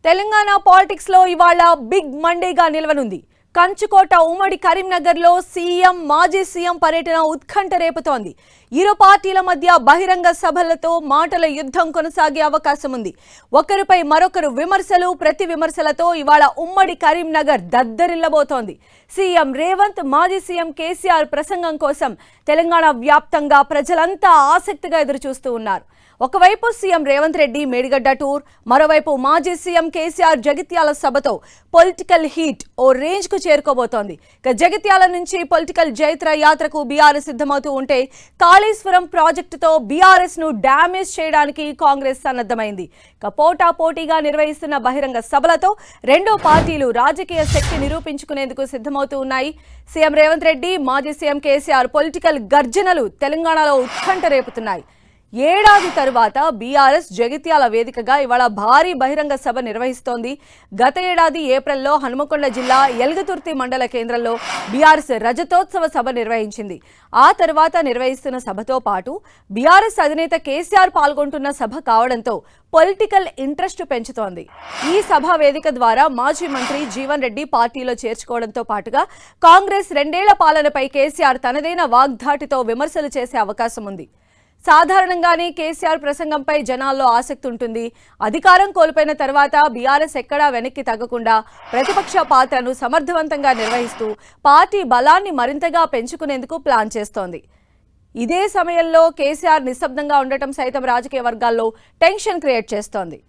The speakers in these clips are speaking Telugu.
తెలంగాణ పాలిటిక్స్ లో ఇవాళ బిగ్ మండేగా నిలవనుంది. కంచుకోట ఉమ్మడి కరీంనగర్లో సీఎం మాజీ సీఎం పర్యటన ఉత్కంఠ రేపుతోంది. ఇరు పార్టీల మధ్య బహిరంగ సభలతో మాటల యుద్ధం కొనసాగే అవకాశం ఉంది. ఒకరిపై మరొకరు విమర్శలు ప్రతి విమర్శలతో ఇవాళ ఉమ్మడి కరీంనగర్ దద్దరిల్లబోతోంది. సీఎం రేవంత్ మాజీ సీఎం కేసీఆర్ ప్రసంగం కోసం తెలంగాణ వ్యాప్తంగా ప్రజలంతా ఆసక్తిగా ఎదురుచూస్తూ ఉన్నారు. ఒకవైపు సీఎం రేవంత్ రెడ్డి మేడిగడ్డ టూర్, మరోవైపు మాజీ సీఎం కేసీఆర్ జగిత్యాల సభతో పొలిటికల్ హీట్ ఓ రేంజ్ కు చేరుకోబోతోంది. జగిత్యాల నుంచి పొలిటికల్ జైత్ర యాత్రకు బీఆర్ఎస్ సిద్ధమవుతూ ఉంటే కాళేశ్వరం ప్రాజెక్టుతో బీఆర్ఎస్ ను డ్యామేజ్ చేయడానికి కాంగ్రెస్ సన్నద్ధమైంది. పోటాపోటీగా నిర్వహిస్తున్న బహిరంగ సభలతో రెండో పార్టీలు రాజకీయ శక్తి నిరూపించుకునేందుకు సిద్ధమవుతూ ఉన్నాయి. సీఎం రేవంత్ రెడ్డి మాజీ సీఎం కేసీఆర్ పొలిటికల్ గర్జనలు తెలంగాణలో ఉత్కంఠ రేపుతున్నాయి. ఏడాది తరువాత బీఆర్ఎస్ జగిత్యాల వేదికగా ఇవాళ భారీ బహిరంగ సభ నిర్వహిస్తోంది. గత ఏడాది ఏప్రిల్లో హనుమకొండ జిల్లా ఎల్గతుర్తి మండల కేంద్రంలో బీఆర్ఎస్ రజతోత్సవ సభ నిర్వహించింది. ఆ తర్వాత నిర్వహిస్తున్న సభతో పాటు బీఆర్ఎస్ అధినేత కేసీఆర్ పాల్గొంటున్న సభ కావడంతో పొలిటికల్ ఇంట్రెస్ట్ పెంచుతోంది. ఈ సభ వేదిక ద్వారా మాజీ మంత్రి జీవన్ రెడ్డి పార్టీలో చేర్చుకోవడంతో పాటుగా కాంగ్రెస్ 2 ఏళ్ల పాలనపై కేసీఆర్ తనదైన వాగ్ధాటితో విమర్శలు చేసే అవకాశం ఉంది. సాధారణంగానే కేసీఆర్ ప్రసంగంపై జనాల్లో ఆసక్తి ఉంటుంది. అధికారం కోల్పోయిన తర్వాత బీఆర్ఎస్ ఎక్కడా వెనక్కి తగ్గకుండా ప్రతిపక్ష పాత్రను సమర్థవంతంగా నిర్వహిస్తూ పార్టీ బలాన్ని మరింతగా పెంచుకునేందుకు ప్లాన్ చేస్తోంది. ఇదే సమయంలో కేసీఆర్ నిశ్శబ్దంగా ఉండటం సైతం రాజకీయ వర్గాల్లో టెన్షన్ క్రియేట్ చేస్తోంది.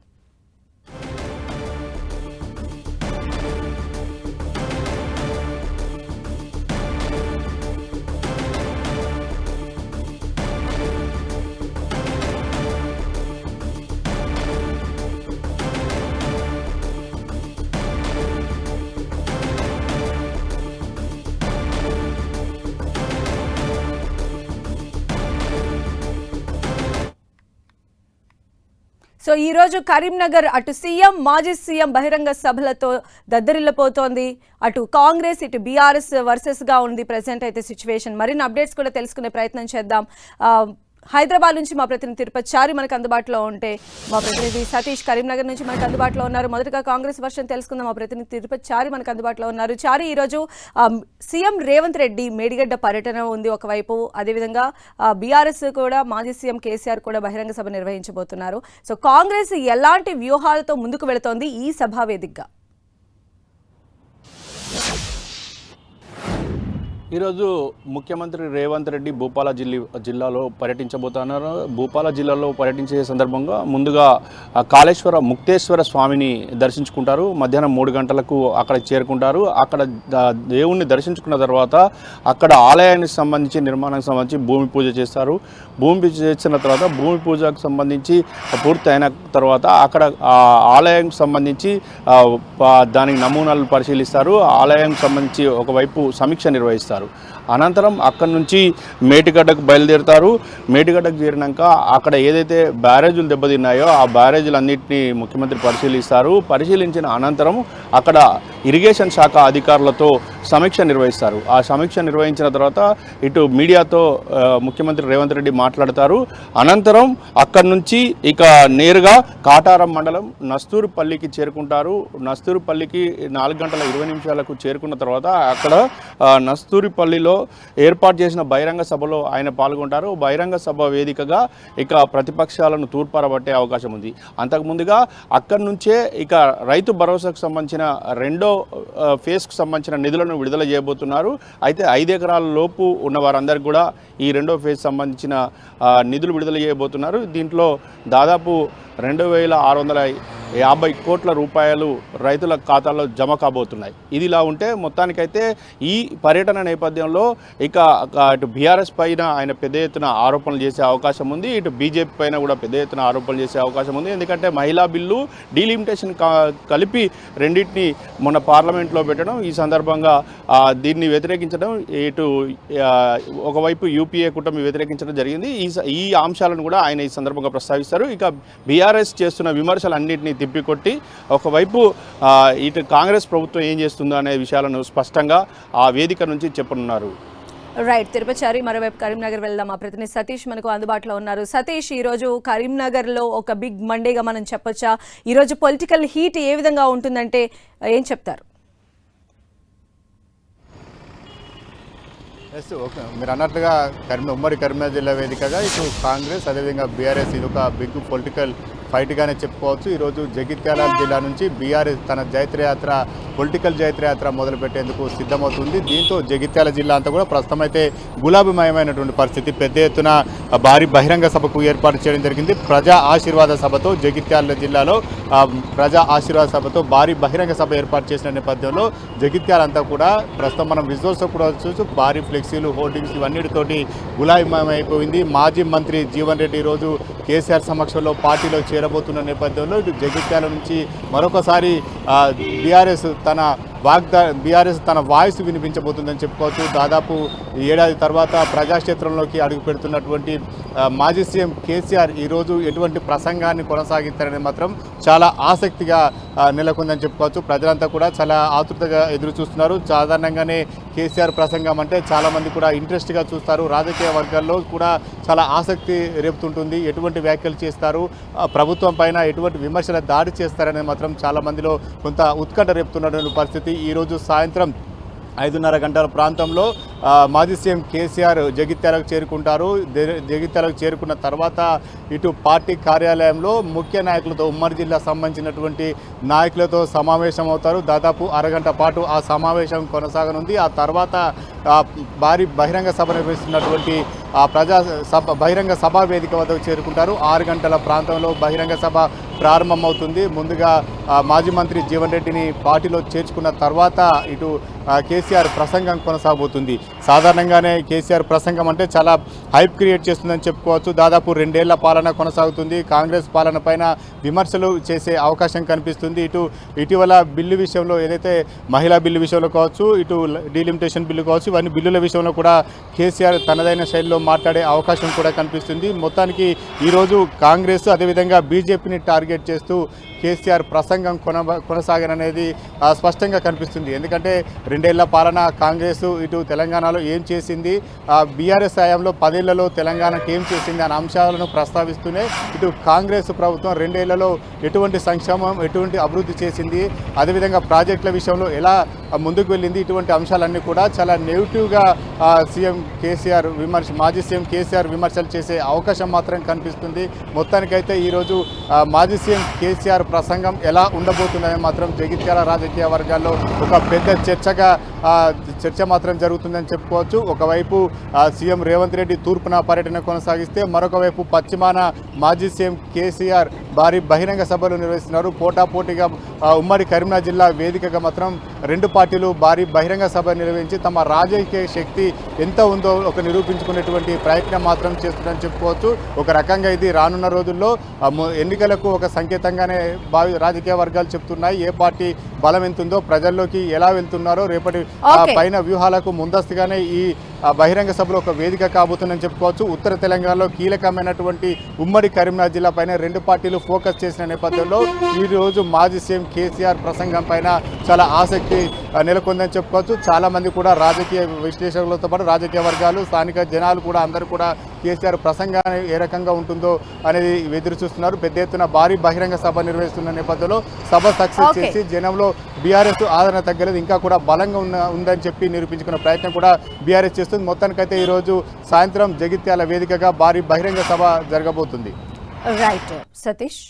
సో ఈ రోజు కరీంనగర్ అటు సీఎం మాజీ సీఎం బహిరంగ సభలతో దద్దరిల్లిపోతోంది. అటు కాంగ్రెస్ ఇటు బీఆర్ఎస్ వర్సెస్ గా ఉంది ప్రెసెంట్ అయితే సిచ్యువేషన్. మరిన్ని అప్డేట్స్ కూడా తెలుసుకునే ప్రయత్నం చేద్దాం. హైదరాబాద్ నుంచి మా ప్రతినిధి తిరుపతి చారి మనకు అందుబాటులో ఉంటే మా ప్రతినిధి సతీష్ కరీంనగర్ నుంచి మనకు అందుబాటులో ఉన్నారు. మొదటగా కాంగ్రెస్ వర్షన్ తెలుసుకుందాం. మా ప్రతినిధి తిరుపతి చారి మనకు అందుబాటులో ఉన్నారు. చారి, ఈరోజు సీఎం రేవంత్ రెడ్డి మేడిగడ్డ పర్యటన ఉంది ఒకవైపు, అదేవిధంగా బీఆర్ఎస్ కూడా మాజీ సీఎం కేసీఆర్ కూడా బహిరంగ సభ నిర్వహించబోతున్నారు. సో కాంగ్రెస్ ఎలాంటి వ్యూహాలతో ముందుకు వెళుతోంది ఈ సభా వేదికగా? ఈరోజు ముఖ్యమంత్రి రేవంత్ రెడ్డి భూపాల జిల్లాలో పర్యటించబోతున్నారు. భూపాల జిల్లాలో పర్యటించే సందర్భంగా ముందుగా కాళేశ్వర ముక్తేశ్వర స్వామిని దర్శించుకుంటారు. మధ్యాహ్నం 3 గంటలకు అక్కడ చేరుకుంటారు. అక్కడ దేవుణ్ణి దర్శించుకున్న తర్వాత అక్కడ ఆలయానికి సంబంధించి నిర్మాణానికి సంబంధించి భూమి పూజ చేస్తారు. భూమి పూజ చేసిన తర్వాత భూమి పూజకు సంబంధించి పూర్తి అయిన తర్వాత అక్కడ ఆలయానికి సంబంధించి దానికి నమూనాలు పరిశీలిస్తారు. ఆలయానికి సంబంధించి ఒకవైపు సమీక్ష నిర్వహిస్తారు. అనంతరం అక్కడి నుంచి మేడిగడ్డకు బయలుదేరుతారు. మేడిగడ్డకు చేరినాక అక్కడ ఏదైతే బ్యారేజీలు దెబ్బతిన్నాయో ఆ బ్యారేజీలన్నింటినీ ముఖ్యమంత్రి పరిశీలిస్తారు. పరిశీలించిన అనంతరం అక్కడ ఇరిగేషన్ శాఖ అధికారులతో సమీక్ష నిర్వహిస్తారు. ఆ సమీక్ష నిర్వహించిన తర్వాత ఇటు మీడియాతో ముఖ్యమంత్రి రేవంత్ రెడ్డి మాట్లాడతారు. అనంతరం అక్కడి నుంచి ఇక నేరుగా కాటారం మండలం నస్తూరుపల్లికి చేరుకుంటారు. నస్తూరుపల్లికి 4 గంటల 20 నిమిషాలకు చేరుకున్న తర్వాత అక్కడ నస్తూరుపల్లిలో ఏర్పాటు చేసిన బహిరంగ సభలో ఆయన పాల్గొంటారు. బహిరంగ సభ వేదికగా ఇక ప్రతిపక్షాలను తూర్పారబట్టే అవకాశం ఉంది. అంతకుముందుగా అక్కడి నుంచే ఇక రైతు భరోసాకు సంబంధించిన 2వ ఫేజ్కు సంబంధించిన నిధులను విడుదల చేయబోతున్నారు. అయితే 5 ఎకరాల లోపు ఉన్న వారందరికీ కూడా ఈ 2వ ఫేజ్ సంబంధించిన నిధులు విడుదల చేయబోతున్నారు. దీంట్లో దాదాపు 2,650 కోట్ల రూపాయలు రైతుల ఖాతాల్లో జమ కాబోతున్నాయి. ఇది ఇలా ఉంటే మొత్తానికైతే ఈ పర్యటన నేపథ్యంలో ఇక ఇటు బీఆర్ఎస్ పైన ఆయన పెద్ద ఎత్తున ఆరోపణలు చేసే అవకాశం ఉంది. ఇటు బీజేపీ పైన కూడా పెద్ద ఎత్తున ఆరోపణలు చేసే అవకాశం ఉంది. ఎందుకంటే మహిళా బిల్లు డీలిమిటేషన్ కలిపి రెండింటిని మొన్న పార్లమెంట్లో పెట్టడం, ఈ సందర్భంగా దీన్ని వ్యతిరేకించడం, ఇటు ఒకవైపు యూపీఏ కూటమి వ్యతిరేకించడం జరిగింది. ఈ అంశాలను కూడా ఆయన ఈ సందర్భంగా ప్రస్తావిస్తారు. ఇక బీఆర్ఎస్ చేస్తున్న విమర్శలన్నింటినీ తిప్పికొట్టి ఒకవైపు ఇటు కాంగ్రెస్ ప్రభుత్వం ఏం చేస్తుందో అనే విషయాలను స్పష్టంగా ఆ వేదిక నుంచి చెప్పనున్నారు. రైట్ తిరుపచారి. మరోవైపు కరీంనగర్ వెళ్దాం. మా ప్రతినిధి సతీష్ మనకు అందుబాటులో ఉన్నారు. సతీష్, ఈ రోజు కరీంనగర్ లో ఒక బిగ్ మండేగా మనం చెప్పొచ్చా? ఈ రోజు పొలిటికల్ హీట్ ఏ విధంగా ఉంటుందంటే ఏం చెప్తారు? ఎస్, ఓకే, మీరు అన్నట్లుగా ఉమ్మడి కరీంనగర్ జిల్లా వేదికగా ఇటు కాంగ్రెస్ అదేవిధంగా బీఆర్ఎస్ ఇది ఒక బిగ్ పొలిటికల్ ఫైట్గానే చెప్పుకోవచ్చు. ఈరోజు జగిత్యాల జిల్లా నుంచి బీఆర్ఎస్ తన జైత్రయాత్ర పొలిటికల్ జైత్రయాత్ర మొదలుపెట్టేందుకు సిద్ధమవుతుంది. దీంతో జగిత్యాల జిల్లా అంతా కూడా ప్రస్తుతం అయితే గులాబీమయమైనటువంటి పరిస్థితి. పెద్ద ఎత్తున భారీ బహిరంగ సభకు ఏర్పాటు చేయడం జరిగింది. ప్రజా ఆశీర్వాద సభతో జగిత్యాల జిల్లాలో ప్రజా ఆశీర్వాద సభతో భారీ బహిరంగ సభ ఏర్పాటు చేసిన నేపథ్యంలో జగిత్యాల అంతా కూడా ప్రస్తుతం మనం విజువల్స్ కూడా చూసి భారీ ఫ్లెక్సీలు, హోర్డింగ్స్ ఇవన్నిటితోటి గులాబీమయమైపోయింది. మాజీ మంత్రి జీవన్ రెడ్డి ఈరోజు కేసీఆర్ సమక్షంలో పార్టీలో చేరబోతున్న నేపథ్యంలో ఇటు జగిత్యాల నుంచి మరొకసారి బీఆర్ఎస్ తన వాయిస్ వినిపించబోతుందని చెప్పుకోవచ్చు. దాదాపు ఏడాది తర్వాత ప్రజాక్షేత్రంలోకి అడుగు పెడుతున్నటువంటి మాజీ సీఎం కేసీఆర్ ఈరోజు ఎటువంటి ప్రసంగాన్ని కొనసాగిస్తారని మాత్రం చాలా ఆసక్తిగా నెలకొందని చెప్పుకోవచ్చు. ప్రజలంతా కూడా చాలా ఆతృతగా ఎదురు చూస్తున్నారు. సాధారణంగానే కేసీఆర్ ప్రసంగం అంటే చాలామంది కూడా ఇంట్రెస్ట్గా చూస్తారు. రాజకీయ వర్గాల్లో కూడా చాలా ఆసక్తి రేపుతుంటుంది. ఎటువంటి వ్యాఖ్యలు చేస్తారు, ప్రభుత్వం పైన ఎటువంటి విమర్శల దాడి చేస్తారనేది మాత్రం చాలామందిలో కొంత ఉత్కంఠ రేపుతున్నటువంటి పరిస్థితి. ఈరోజు సాయంత్రం 5:30 గంటల ప్రాంతంలో మాజీ సీఎం కేసీఆర్ జగిత్యాలకు చేరుకుంటారు. జగిత్యాలకు చేరుకున్న తర్వాత ఇటు పార్టీ కార్యాలయంలో ముఖ్య నాయకులతో ఉమ్మడి జిల్లా సంబంధించినటువంటి నాయకులతో సమావేశం అవుతారు. దాదాపు అరగంట పాటు ఆ సమావేశం కొనసాగనుంది. ఆ తర్వాత భారీ బహిరంగ సభ నిర్వహిస్తున్నటువంటి బహిరంగ సభా వేదిక వద్దకు చేరుకుంటారు. 6 గంటల ప్రాంతంలో బహిరంగ సభ ప్రారంభమవుతుంది. ముందుగా మాజీ మంత్రి జీవన్ రెడ్డిని పార్టీలో చేర్చుకున్న తర్వాత ఇటు కేసీఆర్ ప్రసంగం కొనసాగబోతుంది. సాధారణంగానే కేసీఆర్ ప్రసంగం అంటే చాలా హైప్ క్రియేట్ చేస్తుందని చెప్పుకోవచ్చు. దాదాపు 2 ఏళ్ల పాలన కొనసాగుతుంది. కాంగ్రెస్ పాలన పైన విమర్శలు చేసే అవకాశం కనిపిస్తుంది. ఇటీవల బిల్లు విషయంలో ఏదైతే మహిళా బిల్లు విషయంలో కావచ్చు, ఇటు డీలిమిటేషన్ బిల్లు కావచ్చు, ఇవన్నీ బిల్లుల విషయంలో కూడా కేసీఆర్ తనదైన శైలిలో మాట్లాడే అవకాశం కూడా కనిపిస్తుంది. మొత్తానికి ఈరోజు కాంగ్రెస్ అదేవిధంగా బీజేపీని టార్గెట్ చేస్తూ కేసీఆర్ ప్రసంగం కొనసాగననేది స్పష్టంగా కనిపిస్తుంది. ఎందుకంటే 2 ఏళ్ల పాలన కాంగ్రెస్ ఇటు తెలంగాణలో ఏం చేసింది, బీఆర్ఎస్ హయాంలో 10 ఏళ్లలో తెలంగాణకు ఏం చేసింది అనే అంశాలను ప్రస్తావిస్తూనే ఇటు కాంగ్రెస్ ప్రభుత్వం 2 ఏళ్లలో ఎటువంటి సంక్షేమం, ఎటువంటి అభివృద్ధి చేసింది, అదేవిధంగా ప్రాజెక్టుల విషయంలో ఎలా ముందుకు వెళ్ళింది, ఇటువంటి అంశాలన్నీ కూడా చాలా నెగిటివ్గా మాజీ సీఎం కేసీఆర్ విమర్శలు చేసే అవకాశం మాత్రం కనిపిస్తుంది. మొత్తానికైతే ఈరోజు మాజీ సీఎం కేసీఆర్ ప్రసంగం ఎలా ఉండబోతుందని మాత్రం జగిత్యాల రాజకీయ వర్గాల్లో ఒక పెద్ద చర్చ మాత్రం జరుగుతుందని చెప్పుకోవచ్చు. ఒకవైపు సీఎం రేవంత్ రెడ్డి తూర్పున పర్యటన కొనసాగిస్తే, మరొక వైపు పశ్చిమాన మాజీ సీఎం కేసీఆర్ భారీ బహిరంగ సభలు నిర్వహిస్తున్నారు. పోటాపోటీగా ఉమ్మడి కరీంనగర్ జిల్లా వేదికగా మాత్రం 2 పార్టీలు భారీ బహిరంగ సభ నిర్వహించి తమ రాజకీయ శక్తి ఎంత ఉందో నిరూపించుకునేటువంటి ప్రయత్నం మాత్రం చేస్తుందని చెప్పుకోవచ్చు. ఒక రకంగా ఇది రానున్న రోజుల్లో ఎన్నికలకు ఒక సంకేతంగానే రాజకీయ వర్గాలు చెప్తున్నాయి. ఏ పార్టీ బలం ఎంతుందో, ప్రజల్లోకి ఎలా వెళ్తున్నారో రేపటి పైన వ్యూహాలకు ముందస్తుగానే ఈ బహిరంగ సభలో ఒక వేదిక కాబోతుందని చెప్పుకోవచ్చు. ఉత్తర తెలంగాణలో కీలకమైనటువంటి ఉమ్మడి కరీంనగర్ జిల్లా పైన 2 పార్టీలు ఫోకస్ చేసిన నేపథ్యంలో ఈరోజు మాజీ సీఎం కేసీఆర్ ప్రసంగం పైన చాలా ఆసక్తి నెలకొందని చెప్పుకోవచ్చు. చాలామంది కూడా రాజకీయ విశ్లేషకులతో పాటు రాజకీయ వర్గాలు, స్థానిక జనాలు కూడా అందరూ కూడా కేసీఆర్ ప్రసంగాన్ని ఏ రకంగా ఉంటుందో అనేది ఎదురు చూస్తున్నారు. పెద్ద ఎత్తున భారీ బహిరంగ సభ నిర్వహిస్తున్న నేపథ్యంలో సభ సక్సెస్ చేసి జనంలో బీఆర్ఎస్ ఆదరణ తగ్గలేదు, ఇంకా కూడా బలంగా ఉందని చెప్పి నిరూపించుకున్న ప్రయత్నం కూడా బీఆర్ఎస్ చేస్తుంది. మొత్తానికైతే ఈరోజు సాయంత్రం జగిత్యాల వేదికగా భారీ బహిరంగ సభ జరగబోతుంది. రైట్ సతీష్.